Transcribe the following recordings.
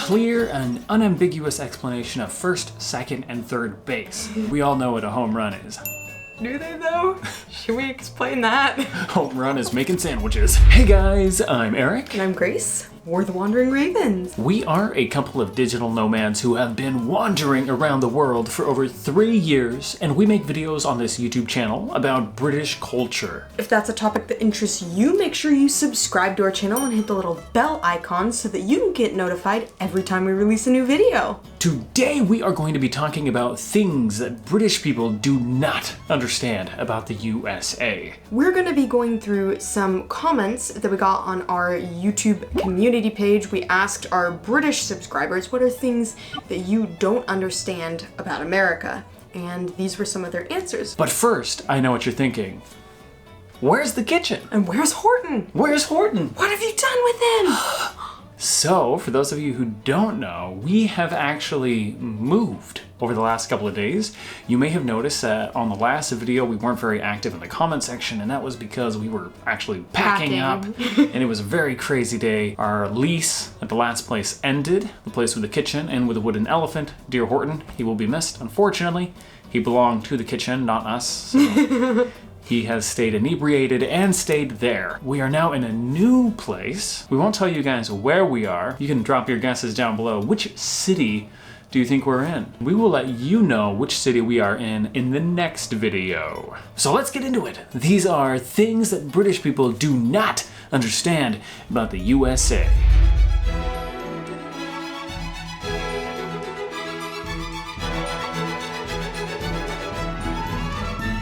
clear and unambiguous explanation of first, second, and third base. We all know what a home run is. Do they though? Should we explain that? Home run is making sandwiches. Hey guys, I'm Eric. And I'm Grace. We're the Wandering Ravens. We are a couple of digital nomads who have been wandering around the world for over 3 years, and we make videos on this YouTube channel about British culture. If that's a topic that interests you, make sure you subscribe to our channel and hit the little bell icon so that you get notified every time we release a new video. Today we are going to be talking about things that British people do not understand about the USA. We're going to be going through some comments that we got on our YouTube community page. We asked our British subscribers what are things that you don't understand about America, and these were some of their answers. But first, I know what you're thinking. Where's the kitchen? And where's Horton? Where's Horton? What have you done with him? So, for those of you who don't know, we have actually moved over the last couple of days. You may have noticed that on the last video we weren't very active in the comment section, and that was because we were actually packing up, and it was a very crazy day. Our lease at the last place ended, the place with the kitchen and with a wooden elephant. Dear Horton, he will be missed, unfortunately. He belonged to the kitchen, not us, so he has stayed inebriated and stayed there. We are now in a new place. We won't tell you guys where we are. You can drop your guesses down below. Which city do you think we're in? We will let you know which city we are in the next video. So let's get into it. These are things that British people do not understand about the USA.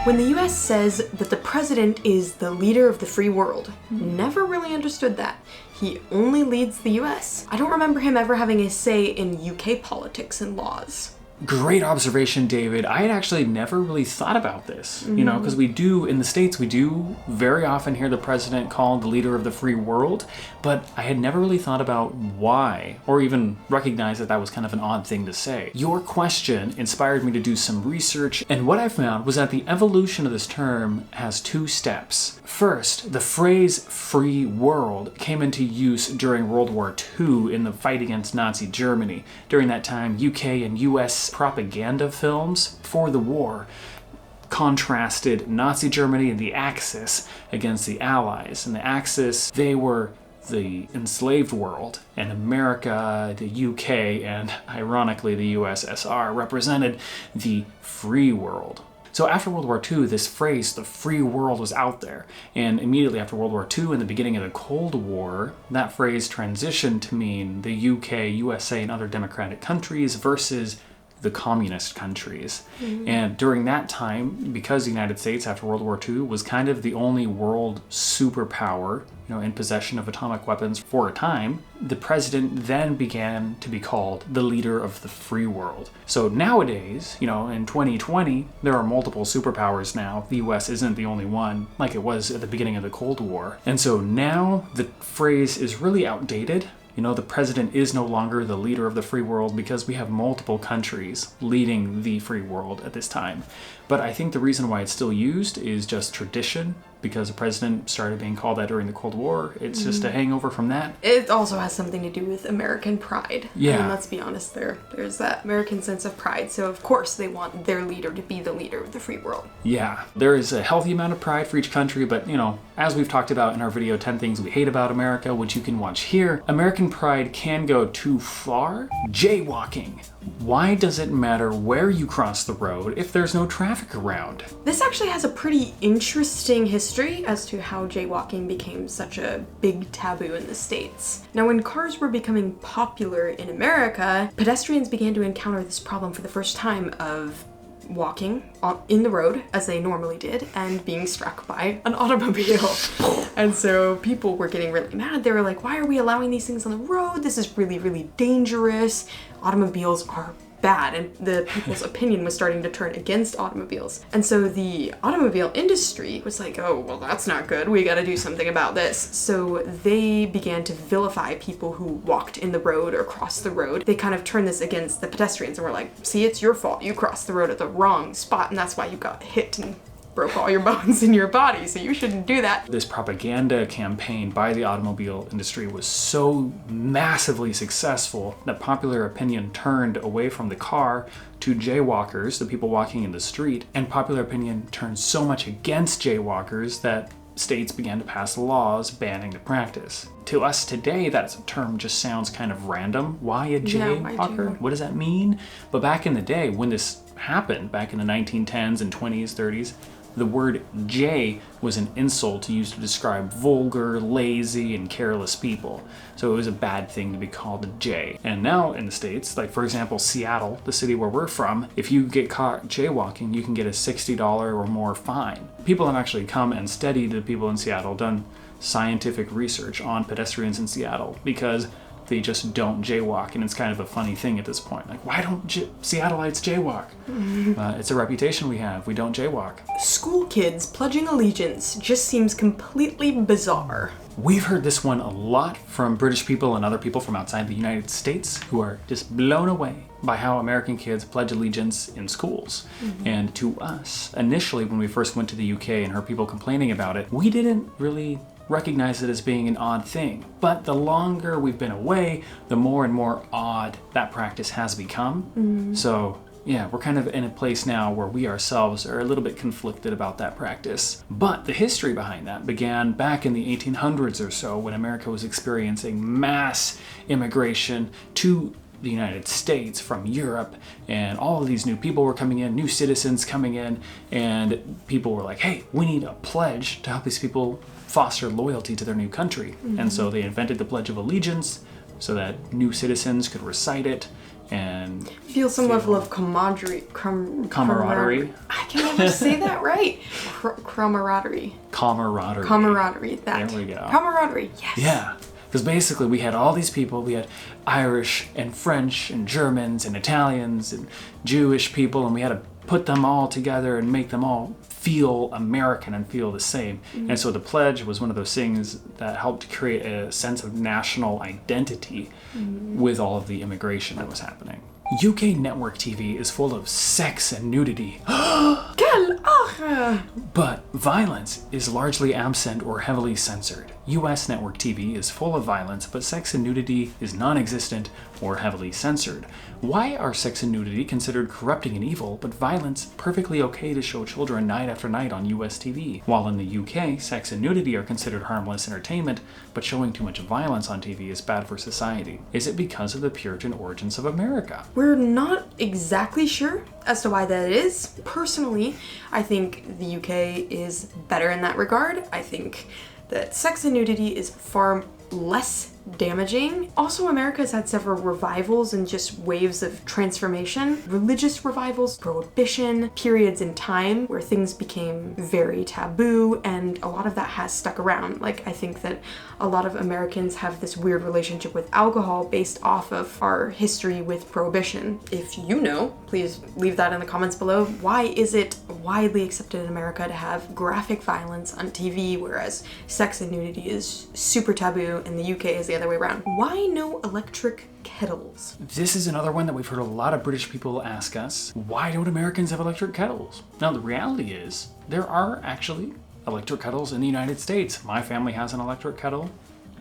When the US says that the president is the leader of the free world, never really understood that. He only leads the US. I don't remember him ever having a say in UK politics and laws. Great observation, David. I had actually never really thought about this, you know, because we do, in the States, we do very often hear the president called the leader of the free world, but I had never really thought about why, or even recognized that that was kind of an odd thing to say. Your question inspired me to do some research, and what I found was that the evolution of this term has 2 steps. First, the phrase free world came into use during World War II in the fight against Nazi Germany. During that time, UK and US propaganda films for the war contrasted Nazi Germany and the Axis against the Allies. And the Axis, they were the enslaved world, and America, the UK, and ironically the USSR represented the free world. So after World War II, this phrase, the free world, was out there. And immediately after World War II, in the beginning of the Cold War, that phrase transitioned to mean the UK, USA, and other democratic countries versus the communist countries. And during that time, because the United States after World War II was kind of the only world superpower, you know, in possession of atomic weapons for a time, the president then began to be called the leader of the free world. So nowadays, you know, in 2020, there are multiple superpowers now. The US isn't the only one, like it was at the beginning of the Cold War. And so now the phrase is really outdated. You know, the president is no longer the leader of the free world because we have multiple countries leading the free world at this time. But I think the reason why it's still used is just tradition, because the president started being called that during the Cold War. It's just a hangover from that. It also has something to do with American pride. Yeah. I mean, let's be honest, there's that American sense of pride, so of course they want their leader to be the leader of the free world. Yeah, there is a healthy amount of pride for each country, but, you know, as we've talked about in our video 10 Things We Hate About America, which you can watch here, American pride can go too far. Jaywalking. Why does it matter where you cross the road if there's no traffic around? This actually has a pretty interesting history as to how jaywalking became such a big taboo in the States. Now, when cars were becoming popular in America, pedestrians began to encounter this problem for the first time of walking in the road as they normally did and being struck by an automobile. And so people were getting really mad. They were like, why are we allowing these things on the road? This is really, really dangerous. Automobiles are bad, and the people's opinion was starting to turn against automobiles. And so the automobile industry was like, oh, well, that's not good. We gotta do something about this. So they began to vilify people who walked in the road or crossed the road. They kind of turned this against the pedestrians and were like, see, it's your fault. You crossed the road at the wrong spot, and that's why you got hit and broke all your bones in your body, so you shouldn't do that. This propaganda campaign by the automobile industry was so massively successful that popular opinion turned away from the car to jaywalkers, the people walking in the street, and popular opinion turned so much against jaywalkers that states began to pass laws banning the practice. To us today, that term just sounds kind of random. Why a jaywalker? What does that mean? But back in the day, when this happened, back in the 1910s and 20s, 30s, the word jay was an insult used to describe vulgar, lazy, and careless people. So it was a bad thing to be called a jay. And now in the States, like for example, Seattle, the city where we're from, if you get caught jaywalking, you can get a $60 or more fine. People have actually come and studied the people in Seattle, done scientific research on pedestrians in Seattle, because they just don't jaywalk, and it's kind of a funny thing at this point. Like, why don't Seattleites jaywalk? It's a reputation we have. We don't jaywalk. School kids pledging allegiance just seems completely bizarre. We've heard this one a lot from British people and other people from outside the United States who are just blown away by how American kids pledge allegiance in schools. And to us, initially when we first went to the UK and heard people complaining about it, we didn't really recognize it as being an odd thing. But the longer we've been away, the more and more odd that practice has become. So yeah, we're kind of in a place now where we ourselves are a little bit conflicted about that practice. But the history behind that began back in the 1800s or so, when America was experiencing mass immigration to the United States from Europe, and all of these new people were coming in, new citizens coming in, and people were like, hey, we need a pledge to help these people foster loyalty to their new country. And so they invented the Pledge of Allegiance so that new citizens could recite it and feel some level of camaraderie. I can never say that right. Camaraderie. That. There we go. Camaraderie. Yes. Yeah. Because basically we had all these people. We had Irish and French and Germans and Italians and Jewish people, and we had to put them all together and make them all feel American and feel the same. And so the pledge was one of those things that helped create a sense of national identity with all of the immigration that was happening. UK network TV is full of sex and nudity. But violence is largely absent or heavily censored. US network TV is full of violence, but sex and nudity is non-existent or heavily censored. Why are sex and nudity considered corrupting and evil, but violence perfectly okay to show children night after night on US TV? While in the UK, sex and nudity are considered harmless entertainment, but showing too much violence on TV is bad for society. Is it because of the Puritan origins of America? We're not exactly sure as to why that is. Personally, I think the UK is better in that regard. I think that sex and nudity is far less damaging. Also, America has had several revivals and just waves of transformation. Religious revivals, prohibition, periods in time where things became very taboo, and a lot of that has stuck around. Like, I think that a lot of Americans have this weird relationship with alcohol based off of our history with prohibition. If you know, please leave that in the comments below. Why is it widely accepted in America to have graphic violence on TV, whereas sex and nudity is super taboo in the UK is the other way around? Why no electric kettles? This is another one that we've heard a lot of British people ask us. Why don't Americans have electric kettles? Now, the reality is there are actually electric kettles in the United States. My family has an electric kettle.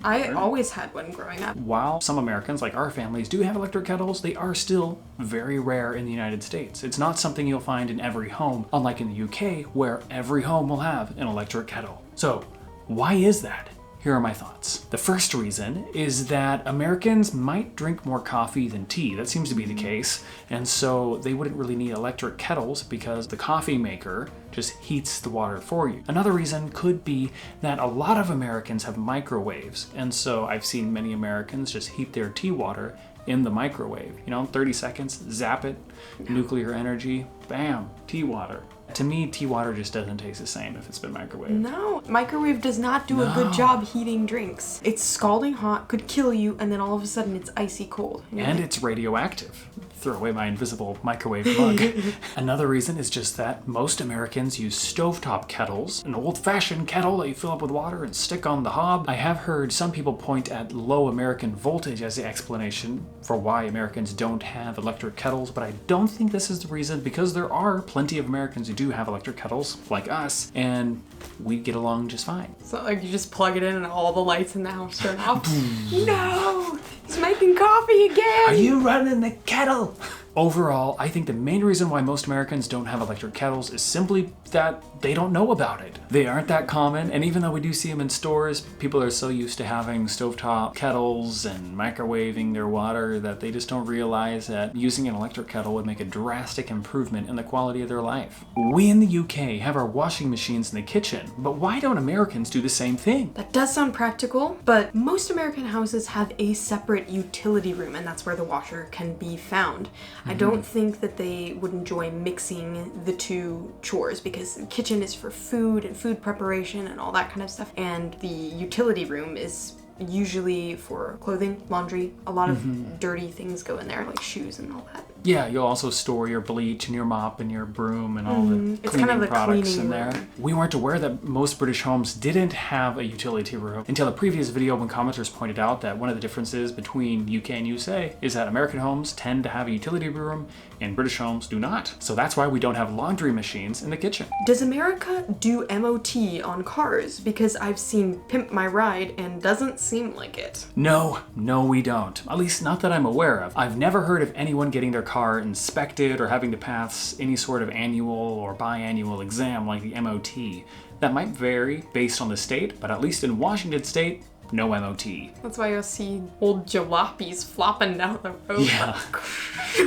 I always had one growing up. While some Americans, like our families, do have electric kettles, they are still very rare in the United States. It's not something you'll find in every home, unlike in the UK, where every home will have an electric kettle. So, why is that? Here are my thoughts. The first reason is that Americans might drink more coffee than tea. That seems to be the case. And so they wouldn't really need electric kettles because the coffee maker just heats the water for you. Another reason could be that a lot of Americans have microwaves. And so I've seen many Americans just heat their tea water in the microwave. 30 seconds, zap it, nuclear energy, bam, tea water. To me, tea water just doesn't taste the same if it's been microwaved. No, microwave does not do a good job heating drinks. It's scalding hot, could kill you, and then all of a sudden it's icy cold. And it's radioactive. throw away my invisible microwave mug. Another reason is just that most Americans use stovetop kettles, an old-fashioned kettle that you fill up with water and stick on the hob. I have heard some people point at low American voltage as the explanation for why Americans don't have electric kettles, but I don't think this is the reason, because there are plenty of Americans who do have electric kettles, like us, and we get along just fine. It's not like you just plug it in and all the lights in the house turn off. No! He's making coffee again! Are you running the kettle? Overall, I think the main reason why most Americans don't have electric kettles is simply that they don't know about it. They aren't that common, and even though we do see them in stores, people are so used to having stovetop kettles and microwaving their water that they just don't realize that using an electric kettle would make a drastic improvement in the quality of their life. We in the UK have our washing machines in the kitchen, but why don't Americans do the same thing? That does sound practical, but most American houses have a separate utility room, and that's where the washer can be found. I don't think that they would enjoy mixing the two chores, because the kitchen is for food and food preparation and all that kind of stuff, and the utility room is usually for clothing, laundry. A lot of dirty things go in there, like shoes and all that. Yeah, you'll also store your bleach and your mop and your broom and all the It's cleaning kind of the products cleaning in there. room. We weren't aware that most British homes didn't have a utility room until a previous video when commenters pointed out that one of the differences between UK and USA is that American homes tend to have a utility room and British homes do not. So that's why we don't have laundry machines in the kitchen. Does America do MOT on cars? Because I've seen Pimp My Ride and doesn't seem like it. No, we don't. At least not that I'm aware of. I've never heard of anyone getting their car inspected or having to pass any sort of annual or biannual exam like the MOT. That might vary based on the state, but at least in Washington state, no MOT. That's why you'll see old jalopies flopping down the road. Yeah.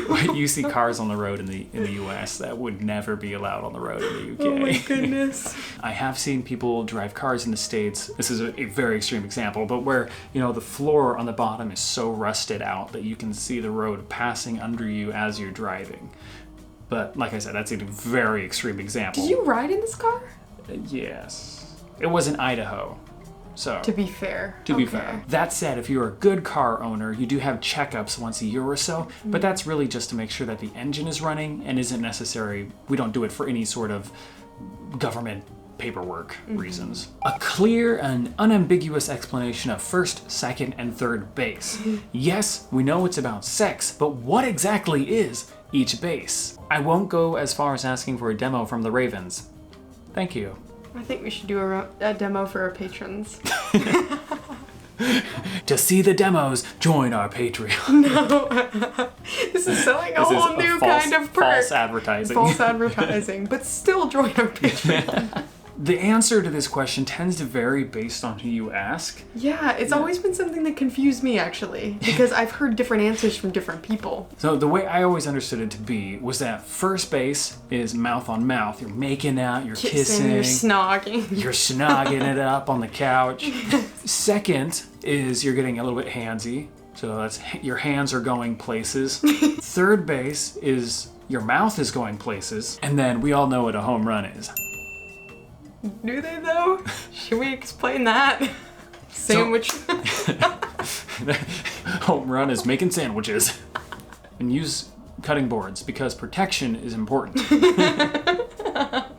Right, you see cars on the road in the US that would never be allowed on the road in the UK. Oh my goodness. I have seen people drive cars in the States. This is a very extreme example, but where, the floor on the bottom is so rusted out that you can see the road passing under you as you're driving. But like I said, that's a very extreme example. Did you ride in this car? Yes. It was in Idaho. So, To be fair. to be fair. That said, if you're a good car owner, you do have checkups once a year or so, but that's really just to make sure that the engine is running and isn't necessary. We don't do it for any sort of government paperwork reasons. A clear and unambiguous explanation of first, second, and third base. Yes, we know it's about sex, but what exactly is each base? I won't go as far as asking for a demo from the Ravens. Thank you. I think we should do a demo for our patrons. To see the demos, join our Patreon. This is selling a whole new kind of perk. False advertising. False advertising, but still join our Patreon. The answer to this question tends to vary based on who you ask. Yeah, it's always been something that confused me, actually, because I've heard different answers from different people. So the way I always understood it to be was that first base is mouth on mouth. You're making out, you're kissing, You're snogging. you're snogging it up on the couch. Second is you're getting a little bit handsy. So that's your hands are going places. Third base is your mouth is going places. And then we all know what a home run is. Do they, though? Should we explain that? Sandwich. Home run is making sandwiches. And use cutting boards because protection is important.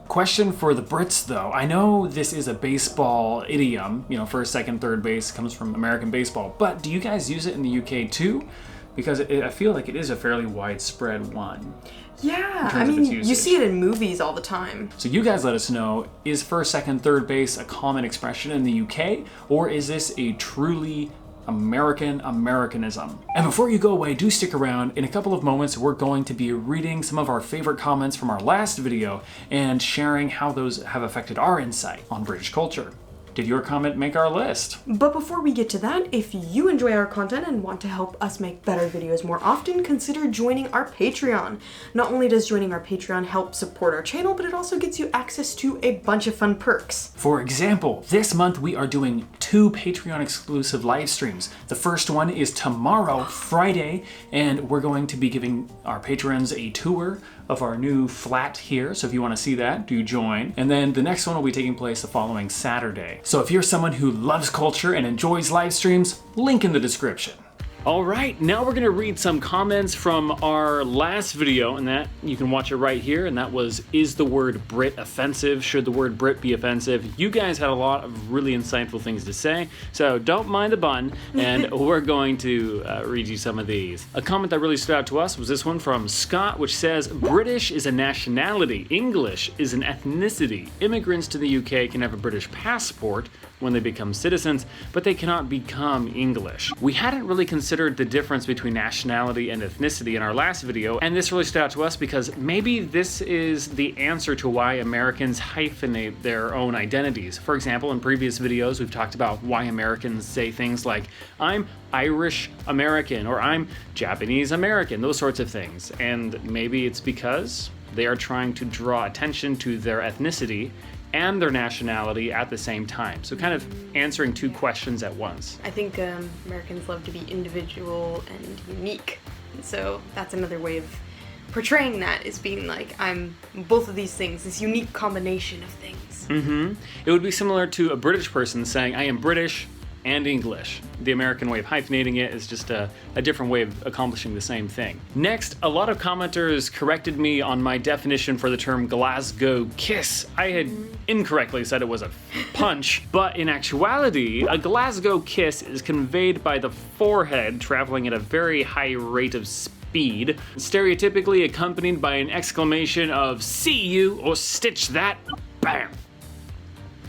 Question for the Brits, though. I know this is a baseball idiom. First, second, third base comes from American baseball. But do you guys use it in the UK too? Because I feel like it is a fairly widespread one. Yeah, I mean, you see it in movies all the time. So you guys let us know, is first, second, third base a common expression in the UK? Or is this a truly Americanism? And before you go away, do stick around. In a couple of moments, we're going to be reading some of our favorite comments from our last video and sharing how those have affected our insight on British culture. Did your comment make our list? But before we get to that, if you enjoy our content and want to help us make better videos more often, consider joining our Patreon. Not only does joining our Patreon help support our channel, but it also gets you access to a bunch of fun perks. For example, this month we are doing 2 Patreon exclusive live streams. The first one is tomorrow, Friday, and we're going to be giving our patrons a tour of our new flat here. So if you want to see that, do join. And then the next one will be taking place the following Saturday. So if you're someone who loves culture and enjoys live streams, link in the description. All right, now we're gonna read some comments from our last video, and that you can watch it right here, and that was, is the word Brit offensive? Should the word Brit be offensive? You guys had a lot of really insightful things to say, so don't mind the bun, and we're going to read you some of these. A comment that really stood out to us was this one from Scott, which says, British is a nationality, English is an ethnicity. Immigrants to the UK can have a British passport when they become citizens, but they cannot become English. We hadn't really considered the difference between nationality and ethnicity in our last video, and this really stood out to us because maybe this is the answer to why Americans hyphenate their own identities. For example, in previous videos, we've talked about why Americans say things like, I'm Irish American, or I'm Japanese American, those sorts of things. And maybe it's because they are trying to draw attention to their ethnicity and their nationality at the same time. So kind of answering two questions at once. I think Americans love to be individual and unique. And so that's another way of portraying that, is being like, I'm both of these things, this unique combination of things. It would be similar to a British person saying, I am British and English. The American way of hyphenating it is just a different way of accomplishing the same thing. Next, a lot of commenters corrected me on my definition for the term Glasgow kiss. I had incorrectly said it was a punch, but in actuality, a Glasgow kiss is conveyed by the forehead traveling at a very high rate of speed, stereotypically accompanied by an exclamation of, see you, or stitch that, bam.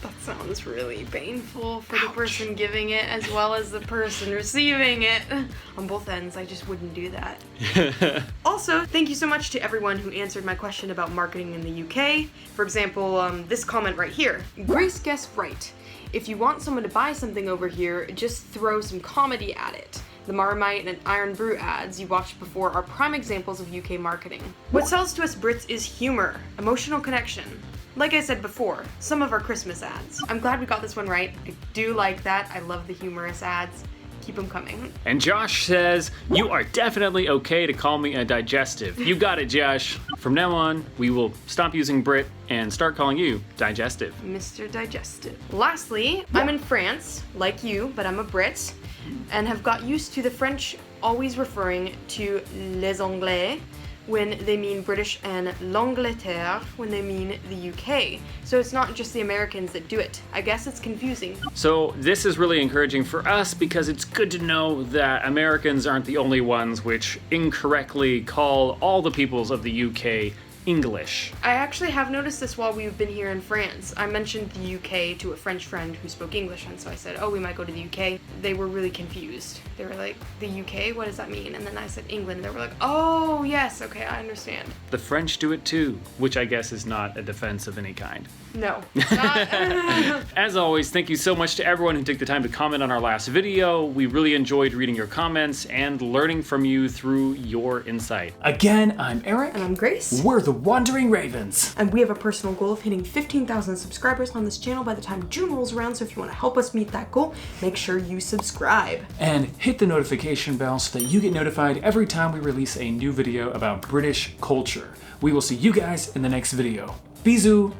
That sounds really painful for the person giving it as well as the person receiving it. On both ends, I just wouldn't do that. Also, thank you so much to everyone who answered my question about marketing in the UK. For example, this comment right here. Grace guessed right. If you want someone to buy something over here, just throw some comedy at it. The Marmite and Iron Brew ads you watched before are prime examples of UK marketing. What sells to us Brits is humor, emotional connection. Like I said before, some of our Christmas ads. I'm glad we got this one right. I do like that. I love the humorous ads. Keep them coming. And Josh says, you are definitely okay to call me a digestive. You got it, Josh. From now on, we will stop using Brit and start calling you digestive. Mr. Digestive. Lastly, I'm in France, like you, but I'm a Brit, and have got used to the French always referring to les Anglais when they mean British and l'Angleterre when they mean the UK. So it's not just the Americans that do it. I guess it's confusing. So this is really encouraging for us because it's good to know that Americans aren't the only ones which incorrectly call all the peoples of the UK English. I actually have noticed this while we've been here in France. I mentioned the UK to a French friend who spoke English, and so I said, oh, we might go to the UK. They were really confused. They were like, the UK? What does that mean? And then I said England, and they were like, oh, yes, okay, I understand. The French do it too, which I guess is not a defense of any kind. No, not. As always, thank you so much to everyone who took the time to comment on our last video. We really enjoyed reading your comments and learning from you through your insight. Again, I'm Eric. And I'm Grace. We're the Wandering Ravens. And we have a personal goal of hitting 15,000 subscribers on this channel by the time June rolls around, so if you want to help us meet that goal, make sure you subscribe. And hit the notification bell so that you get notified every time we release a new video about British culture. We will see you guys in the next video. Bisous!